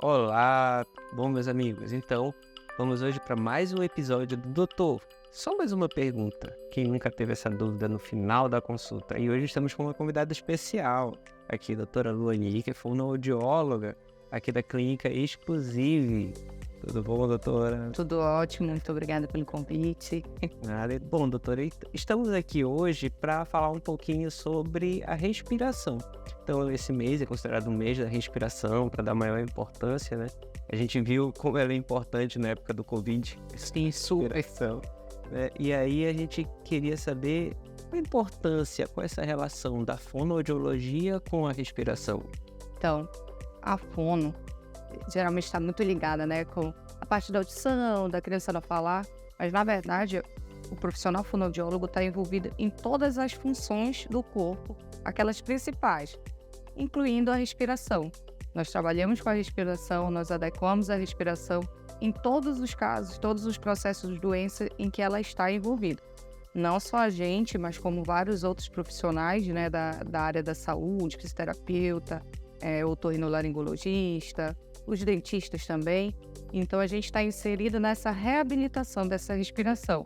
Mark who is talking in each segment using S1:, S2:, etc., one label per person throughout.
S1: Olá, bom meus amigos, então vamos hoje para mais um episódio do Doutor. Só mais uma pergunta, quem nunca teve essa dúvida no final da consulta? E hoje estamos com uma convidada especial aqui, a doutora Luani, que é fonoaudióloga aqui da clínica Exclusive. Tudo bom, doutora?
S2: Tudo ótimo, muito obrigada pelo convite.
S1: Nada. Bom, doutora, estamos aqui hoje para falar um pouquinho sobre a respiração. Então, esse mês é considerado um mês da respiração, para dar maior importância, né? A gente viu como ela é importante na época do Covid.
S2: Sim, super.
S1: Né? E aí a gente queria saber a importância, qual é essa relação da fonoaudiologia com a respiração.
S2: Então, a fono geralmente está muito ligada, né, com a parte da audição, da criança não falar, mas na verdade o profissional fonoaudiólogo está envolvido em todas as funções do corpo, aquelas principais, incluindo a respiração. Nós trabalhamos com a respiração, nós adequamos a respiração em todos os casos, todos os processos de doença em que ela está envolvida. Não só a gente, mas como vários outros profissionais, né, da área da saúde, fisioterapeuta, otorrinolaringologista, os dentistas também. Então, a gente está inserido nessa reabilitação dessa respiração.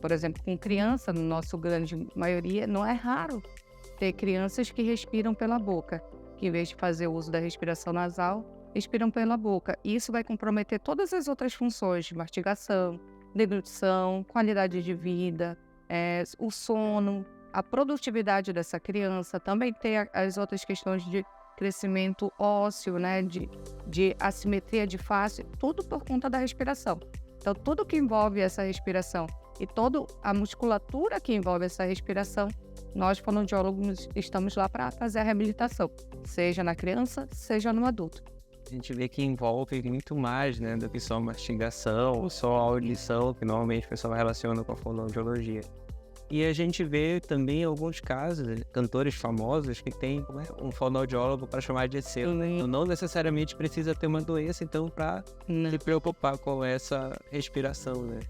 S2: Por exemplo, com criança, no nosso grande maioria, não é raro ter crianças que respiram pela boca, que em vez de fazer o uso da respiração nasal, respiram pela boca. E isso vai comprometer todas as outras funções de mastigação, deglutição, qualidade de vida, o sono, a produtividade dessa criança. Também tem as outras questões de crescimento ósseo, né, de assimetria de face, tudo por conta da respiração. Então, tudo que envolve essa respiração e toda a musculatura que envolve essa respiração, nós, fonoaudiólogos, estamos lá para fazer a reabilitação, seja na criança, seja no adulto.
S1: A gente vê que envolve muito mais, né, do que só mastigação ou só audição, que normalmente o pessoal relaciona com a fonoaudiologia. E a gente vê também alguns casos, cantores famosos que tem um fonoaudiólogo para chamar de seu. Então, não necessariamente precisa ter uma doença, então, para se preocupar com essa respiração, né?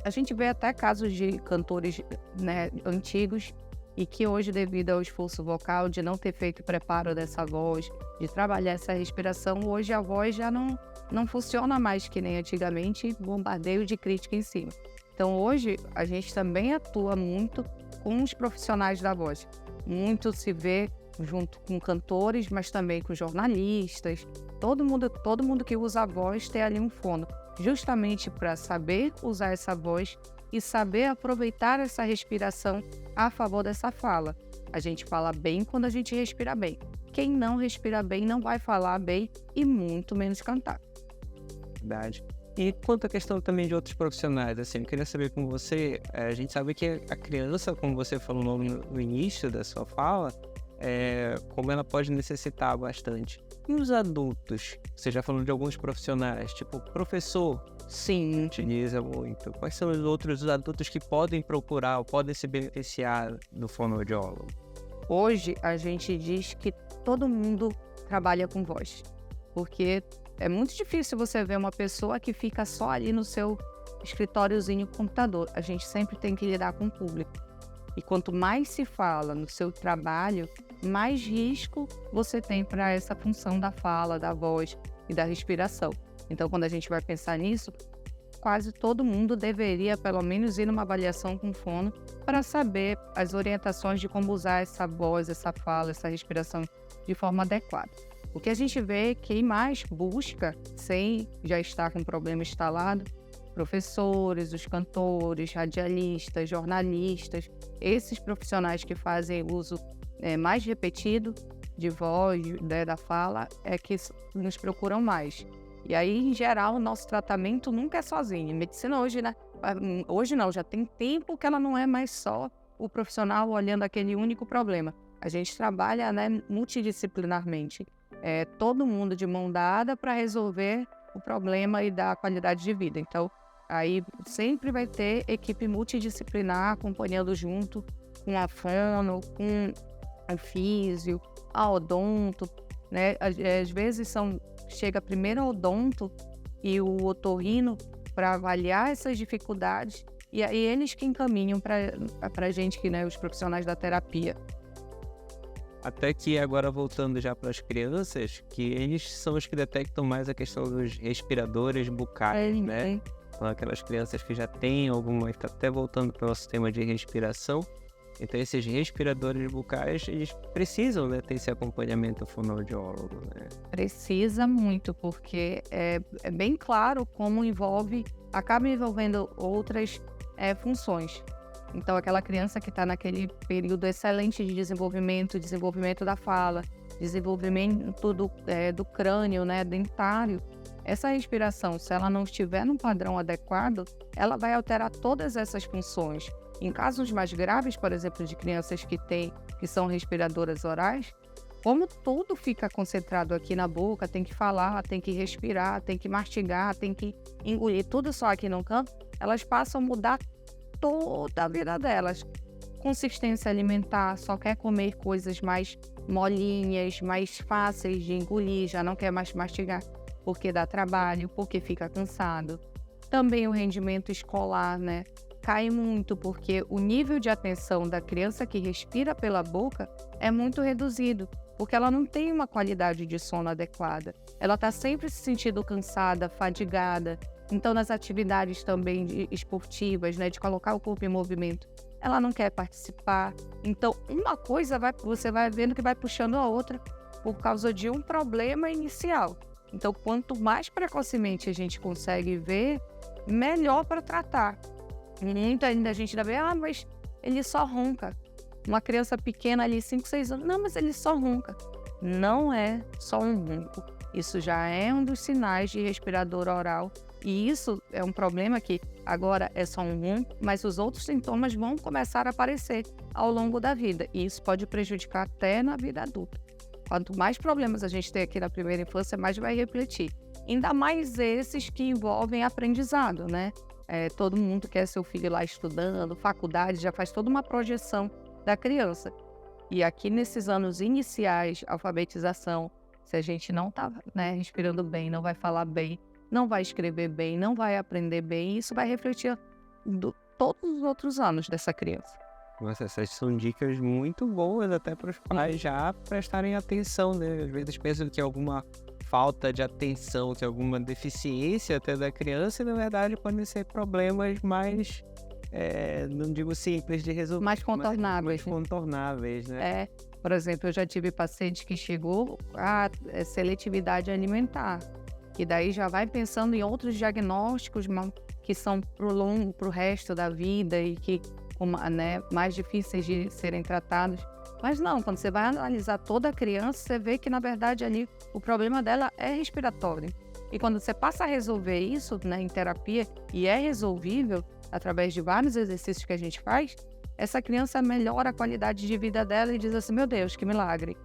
S2: A gente vê até casos de cantores, né, antigos e que hoje, devido ao esforço vocal, de não ter feito preparo dessa voz, de trabalhar essa respiração, hoje a voz já não funciona mais que nem antigamente, bombardeio de crítica em cima. Então, hoje, a gente também atua muito com os profissionais da voz. Muito se vê junto com cantores, mas também com jornalistas. Todo mundo que usa a voz tem ali um fono, justamente para saber usar essa voz e saber aproveitar essa respiração a favor dessa fala. A gente fala bem quando a gente respira bem. Quem não respira bem não vai falar bem e muito menos cantar.
S1: Verdade. E quanto à questão também de outros profissionais, assim, eu queria saber com você, a gente sabe que a criança, como você falou no início da sua fala, como ela pode necessitar bastante. E os adultos? Você já falou de alguns profissionais, tipo professor?
S2: Sim.
S1: Utiliza muito. Quais são os outros adultos que podem procurar ou podem se beneficiar do fonoaudiólogo?
S2: Hoje, a gente diz que todo mundo trabalha com voz, porque é muito difícil você ver uma pessoa que fica só ali no seu escritóriozinho computador. A gente sempre tem que lidar com o público. E quanto mais se fala no seu trabalho, mais risco você tem para essa função da fala, da voz e da respiração. Então, quando a gente vai pensar nisso, quase todo mundo deveria, pelo menos, ir numa avaliação com fono para saber as orientações de como usar essa voz, essa fala, essa respiração de forma adequada. O que a gente vê, quem mais busca, sem já estar com problema instalado, professores, os cantores, radialistas, jornalistas, esses profissionais que fazem uso mais repetido de voz, da fala, é que nos procuram mais. E aí, em geral, o nosso tratamento nunca é sozinho. Medicina hoje, né? Hoje não, já tem tempo que ela não é mais só o profissional olhando aquele único problema. A gente trabalha, né, multidisciplinarmente. Todo mundo de mão dada para resolver o problema e dar qualidade de vida. Então, aí sempre vai ter equipe multidisciplinar acompanhando junto com a fono, com a físio, a odonto, né? Às vezes chega primeiro o odonto e o otorrino para avaliar essas dificuldades e aí eles que encaminham para a gente, que, né, os profissionais da terapia.
S1: Até que agora voltando já para as crianças, que eles são os que detectam mais a questão dos respiradores bucais, né? Então, aquelas crianças que já têm alguma, tá até voltando para o nosso tema de respiração. Então esses respiradores bucais, eles precisam, né, ter esse acompanhamento fonoaudiólogo, né?
S2: Precisa muito, porque é bem claro como acaba envolvendo outras funções. Então, aquela criança que está naquele período excelente de desenvolvimento da fala, desenvolvimento do crânio, né, dentário, essa respiração, se ela não estiver num padrão adequado, ela vai alterar todas essas funções. Em casos mais graves, por exemplo, de crianças que são respiradoras orais, como tudo fica concentrado aqui na boca, tem que falar, tem que respirar, tem que mastigar, tem que engolir, tudo só aqui no canto, elas passam a mudar toda a vida delas. Consistência alimentar, só quer comer coisas mais molinhas, mais fáceis de engolir, já não quer mais mastigar, porque dá trabalho, porque fica cansado. Também o rendimento escolar, né? Cai muito, porque o nível de atenção da criança que respira pela boca é muito reduzido, porque ela não tem uma qualidade de sono adequada. Ela está sempre se sentindo cansada, fadigada. Então, nas atividades também esportivas, né, de colocar o corpo em movimento, ela não quer participar. Então, uma coisa você vai vendo que vai puxando a outra por causa de um problema inicial. Então, quanto mais precocemente a gente consegue ver, melhor para tratar. Muito ainda a gente ainda vê, mas ele só ronca. Uma criança pequena ali, 5, 6 anos, não, mas ele só ronca. Não é só um ronco. Isso já é um dos sinais de respirador oral. E isso é um problema que agora é só um ronco, mas os outros sintomas vão começar a aparecer ao longo da vida. E isso pode prejudicar até na vida adulta. Quanto mais problemas a gente tem aqui na primeira infância, mais vai refletir. Ainda mais esses que envolvem aprendizado, né? Todo mundo quer seu filho lá estudando, faculdade, já faz toda uma projeção da criança. E aqui nesses anos iniciais, alfabetização, se a gente não está, né, respirando bem, não vai falar bem, não vai escrever bem, não vai aprender bem, isso vai refletir todos os outros anos dessa criança.
S1: Nossa, essas são dicas muito boas até para os pais já prestarem atenção, né? Às vezes pensam que é alguma falta de atenção, que é alguma deficiência até da criança, e na verdade podem ser problemas mais, não digo simples de resolver,
S2: Mais contornáveis.
S1: mais contornáveis, né?
S2: Por exemplo, eu já tive paciente que chegou a seletividade alimentar, que daí já vai pensando em outros diagnósticos que são pro resto da vida e que, né, mais difíceis de serem tratados. Mas não, quando você vai analisar toda a criança, você vê que, na verdade, ali o problema dela é respiratório. E quando você passa a resolver isso, né, em terapia, e é resolvível através de vários exercícios que a gente faz, essa criança melhora a qualidade de vida dela e diz assim, meu Deus, que milagre.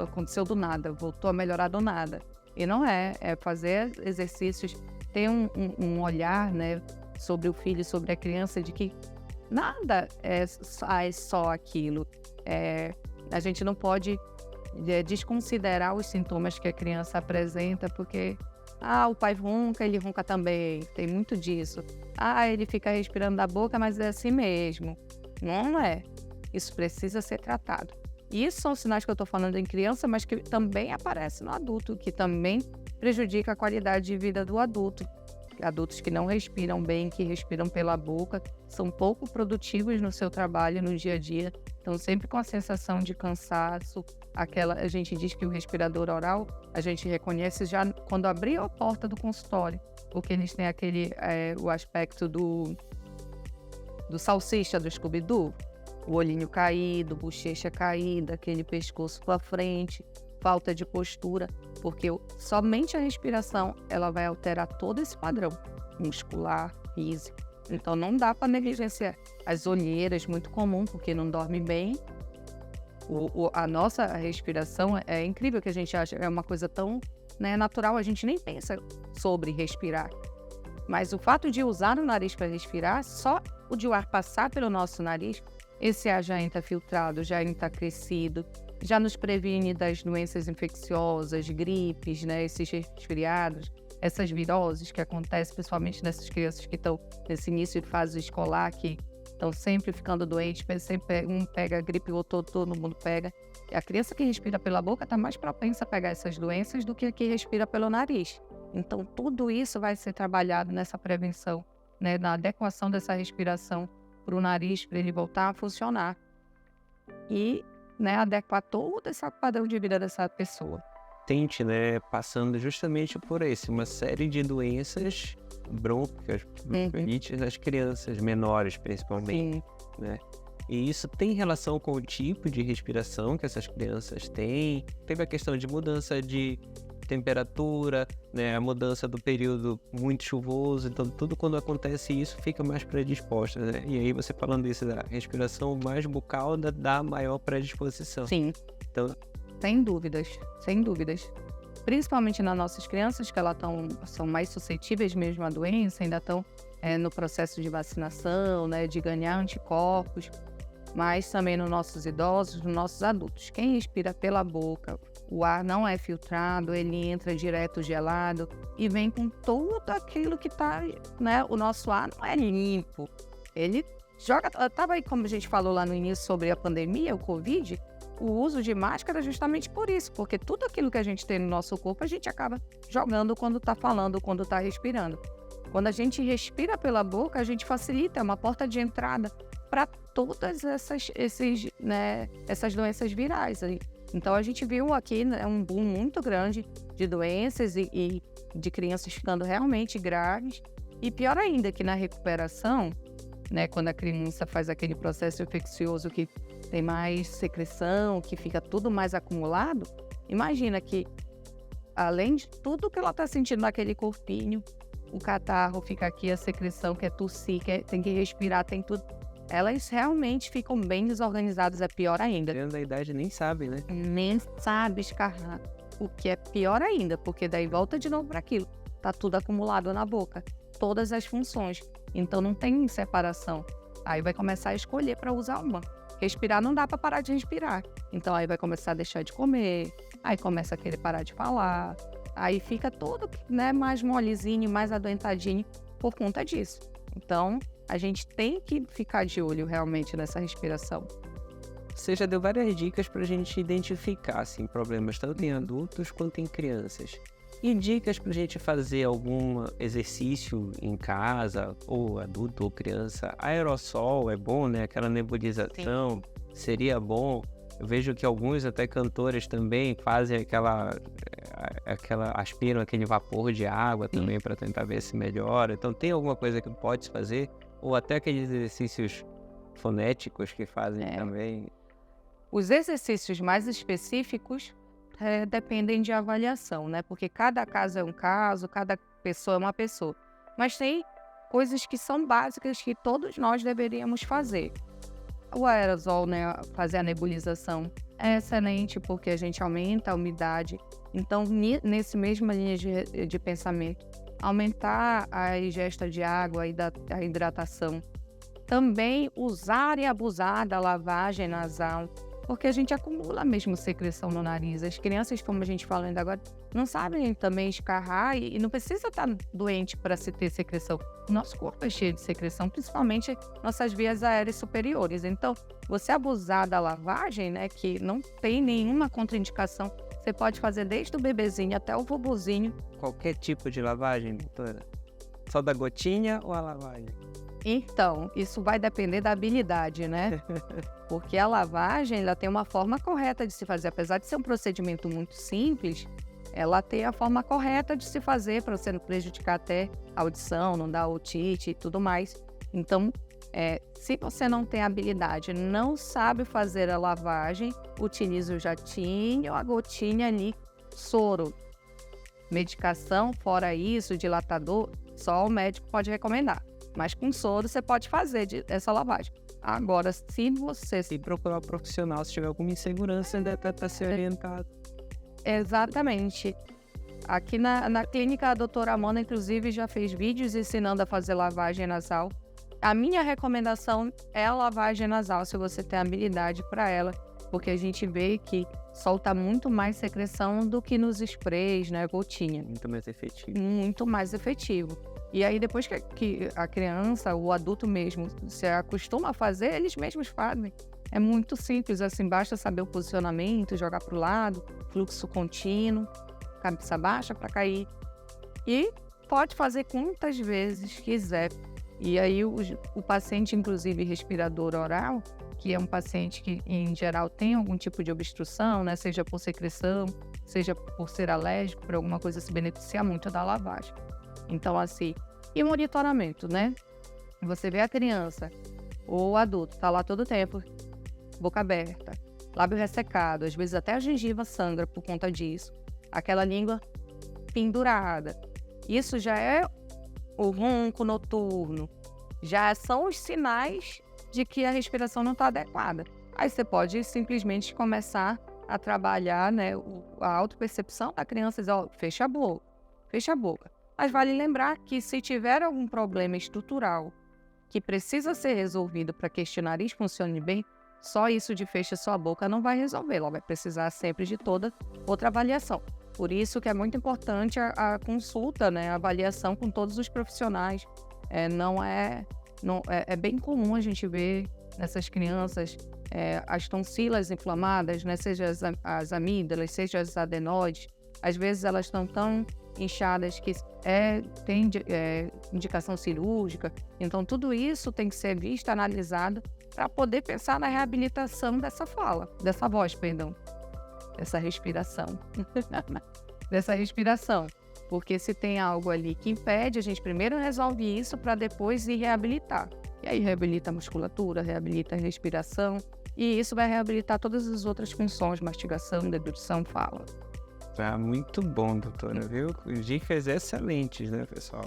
S2: Aconteceu do nada, voltou a melhorar do nada. E não é fazer exercícios, ter um olhar, né, sobre o filho, sobre a criança, de que nada é só aquilo. A gente não pode desconsiderar os sintomas que a criança apresenta, porque o pai ronca, ele ronca também, tem muito disso. Ele fica respirando da boca, mas é assim mesmo. Não é. Isso precisa ser tratado. E isso são sinais que eu estou falando em criança, mas que também aparecem no adulto, que também prejudica a qualidade de vida do adulto. Adultos que não respiram bem, que respiram pela boca, são pouco produtivos no seu trabalho, no dia a dia, estão sempre com a sensação de cansaço. A gente diz que o respirador oral, a gente reconhece já quando abrir a porta do consultório, porque eles têm o aspecto do salsicha do Scooby-Doo, o olhinho caído, bochecha caída, aquele pescoço para frente, falta de postura, porque somente a respiração ela vai alterar todo esse padrão muscular, físico. Então não dá para negligenciar. As olheiras, muito comum, porque não dorme bem. A nossa respiração é incrível, que a gente acha é uma coisa tão, né, natural, a gente nem pensa sobre respirar. Mas o fato de usar o nariz para respirar, só o de o ar passar pelo nosso nariz, esse ar já entra filtrado, já entra crescido, já nos previne das doenças infecciosas, gripes, né, esses resfriados, essas viroses que acontecem principalmente nessas crianças que estão nesse início de fase escolar, que estão sempre ficando doentes, sempre um pega gripe, o outro todo mundo pega. A criança que respira pela boca está mais propensa a pegar essas doenças do que a que respira pelo nariz. Então, tudo isso vai ser trabalhado nessa prevenção, né, na adequação dessa respiração para o nariz, para ele voltar a funcionar. E, né, adequar todo esse padrão de vida dessa pessoa.
S1: Tente, né, passando justamente por uma série de doenças brônquicas, bronquiolites nas crianças menores, principalmente, né? E isso tem relação com o tipo de respiração que essas crianças têm. Teve a questão de mudança de temperatura, né, a mudança do período muito chuvoso, então tudo quando acontece isso fica mais predisposta, né? E aí você falando isso da respiração mais bucal dá maior predisposição.
S2: Sim,
S1: Então,
S2: sem dúvidas, sem dúvidas. Principalmente nas nossas crianças, que elas são mais suscetíveis mesmo à doença, ainda estão no processo de vacinação, né, de ganhar anticorpos, mas também nos nossos idosos, nos nossos adultos. Quem respira pela boca, o ar não é filtrado, ele entra direto gelado e vem com tudo aquilo que está, né? O nosso ar não é limpo. Ele joga. Estava aí, como a gente falou lá no início sobre a pandemia, o Covid, o uso de máscara é justamente por isso, porque tudo aquilo que a gente tem no nosso corpo, a gente acaba jogando quando está falando, quando está respirando. Quando a gente respira pela boca, a gente facilita, é uma porta de entrada para todas essas doenças virais. Então, a gente viu aqui, né, um boom muito grande de doenças e de crianças ficando realmente graves. E pior ainda, que na recuperação, né, quando a criança faz aquele processo infeccioso que tem mais secreção, que fica tudo mais acumulado, imagina que, além de tudo que ela está sentindo naquele corpinho, o catarro fica aqui, a secreção, que é tossir, tem que respirar, tem tudo. Elas realmente ficam bem desorganizadas, é pior ainda.
S1: dentro da idade nem sabe, né?
S2: Nem sabe escarrar, o que é pior ainda, porque daí volta de novo para aquilo. Tá tudo acumulado na boca, todas as funções. Então não tem separação. Aí vai começar a escolher para usar uma. Respirar não dá para parar de respirar. Então aí vai começar a deixar de comer, aí começa a querer parar de falar. Aí fica todo, né, mais molezinho, mais adoentadinho por conta disso. Então, a gente tem que ficar de olho realmente nessa respiração.
S1: Você já deu várias dicas para a gente identificar assim, problemas tanto em adultos quanto em crianças. E dicas para a gente fazer algum exercício em casa, ou adulto ou criança. Aerossol é bom, né? Aquela nebulização seria bom. Eu vejo que alguns até cantores também fazem aspiram aquele vapor de água também para tentar ver se melhora. Então tem alguma coisa que pode fazer? Ou até aqueles exercícios fonéticos que fazem também.
S2: Os exercícios mais específicos dependem de avaliação, né? Porque cada caso é um caso, cada pessoa é uma pessoa. Mas tem coisas que são básicas que todos nós deveríamos fazer. O aerosol, né, fazer a nebulização é excelente porque a gente aumenta a umidade. Então, nesse mesma linha de pensamento, aumentar a ingesta de água e a hidratação. Também usar e abusar da lavagem nasal, porque a gente acumula mesmo secreção no nariz. As crianças, como a gente falou ainda agora, não sabem também escarrar e não precisa estar doente para se ter secreção. O nosso corpo é cheio de secreção, principalmente nossas vias aéreas superiores. Então, você abusar da lavagem, né, que não tem nenhuma contraindicação, você pode fazer desde o bebezinho até o vovozinho.
S1: Qualquer tipo de lavagem, doutora? Só da gotinha ou a lavagem?
S2: Então, isso vai depender da habilidade, né? Porque a lavagem, ela tem uma forma correta de se fazer. Apesar de ser um procedimento muito simples, ela tem a forma correta de se fazer para você não prejudicar até a audição, não dar otite e tudo mais. Então, se você não tem habilidade, não sabe fazer a lavagem, utilize o jatinho, a gotinha ali, soro. Medicação, fora isso, dilatador, só o médico pode recomendar. Mas com soro você pode fazer essa lavagem. Agora, se você...
S1: Se procurar um profissional, se tiver alguma insegurança, ainda para ser orientado.
S2: Exatamente. Aqui na clínica, a doutora Amanda, inclusive, já fez vídeos ensinando a fazer lavagem nasal. A minha recomendação é a lavagem nasal, se você tem habilidade para ela, porque a gente vê que solta muito mais secreção do que nos sprays, né, gotinha.
S1: Muito mais efetivo.
S2: Muito mais efetivo. E aí, depois que a criança, o adulto mesmo, se acostuma a fazer, eles mesmos fazem. É muito simples, assim, basta saber o posicionamento, jogar para o lado, fluxo contínuo, cabeça baixa para cair. E pode fazer quantas vezes quiser. E aí o paciente, inclusive respirador oral, que é um paciente que em geral tem algum tipo de obstrução, né, seja por secreção, seja por ser alérgico, por alguma coisa, se beneficia muito da lavagem. Então, assim, e o monitoramento, né? Você vê a criança ou o adulto, tá lá todo o tempo, boca aberta, lábio ressecado, às vezes até a gengiva sangra por conta disso, aquela língua pendurada. Isso já é o ronco noturno, já são os sinais de que a respiração não está adequada. Aí você pode simplesmente começar a trabalhar, né, a autopercepção da criança, dizer, ó, fecha a boca. Mas vale lembrar que se tiver algum problema estrutural que precisa ser resolvido para que este nariz funcione bem, só isso de fecha sua boca não vai resolver, ela vai precisar sempre de toda outra avaliação. Por isso que é muito importante a consulta, né, a avaliação com todos os profissionais. É bem comum a gente ver nessas crianças as tonsilas inflamadas, né, seja as amígdalas, seja as adenoides. Às vezes elas estão tão inchadas que tem indicação cirúrgica. Então tudo isso tem que ser visto, analisado, para poder pensar na reabilitação dessa voz, dessa respiração. Dessa respiração. Porque se tem algo ali que impede, a gente primeiro resolve isso para depois ir reabilitar. E aí reabilita a musculatura, reabilita a respiração, e isso vai reabilitar todas as outras funções, mastigação, deglutição, fala.
S1: Tá muito bom, doutora, viu? Dicas excelentes, né, pessoal?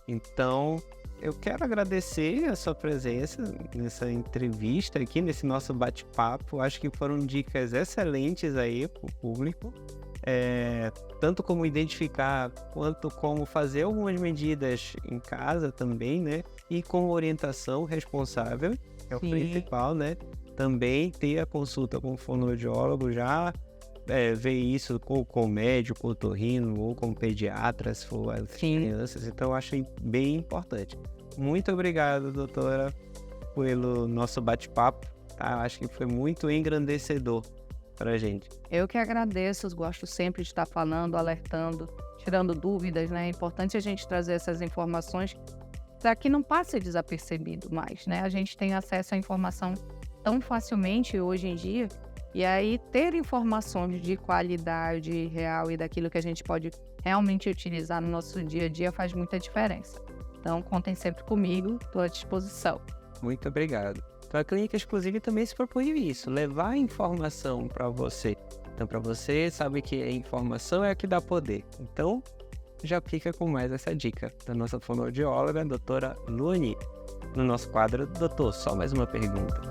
S1: Então, eu quero agradecer a sua presença nessa entrevista aqui, nesse nosso bate-papo. Acho que foram dicas excelentes aí para o público. Tanto como identificar, quanto como fazer algumas medidas em casa também, né? E com orientação responsável, que é o principal, né? Também ter a consulta com o fonoaudiólogo, já ver isso com o médico, otorrino ou com o pediatra, se for as crianças. Então, eu acho bem importante. Muito obrigado, doutora, pelo nosso bate-papo. Tá? Acho que foi muito engrandecedor pra gente.
S2: Eu que agradeço, gosto sempre de estar falando, alertando, tirando dúvidas, né? É importante a gente trazer essas informações para que não passe desapercebido mais, né? A gente tem acesso à informação tão facilmente hoje em dia, e aí ter informações de qualidade real e daquilo que a gente pode realmente utilizar no nosso dia a dia faz muita diferença. Então, contem sempre comigo, estou à disposição.
S1: Muito obrigado. Então, a Clínica Exclusiva também se propõe isso, levar informação para você. Então, para você, sabe que a informação é a que dá poder. Então, já fica com mais essa dica da nossa fonoaudióloga, doutora Luani. No nosso quadro, doutor, só mais uma pergunta.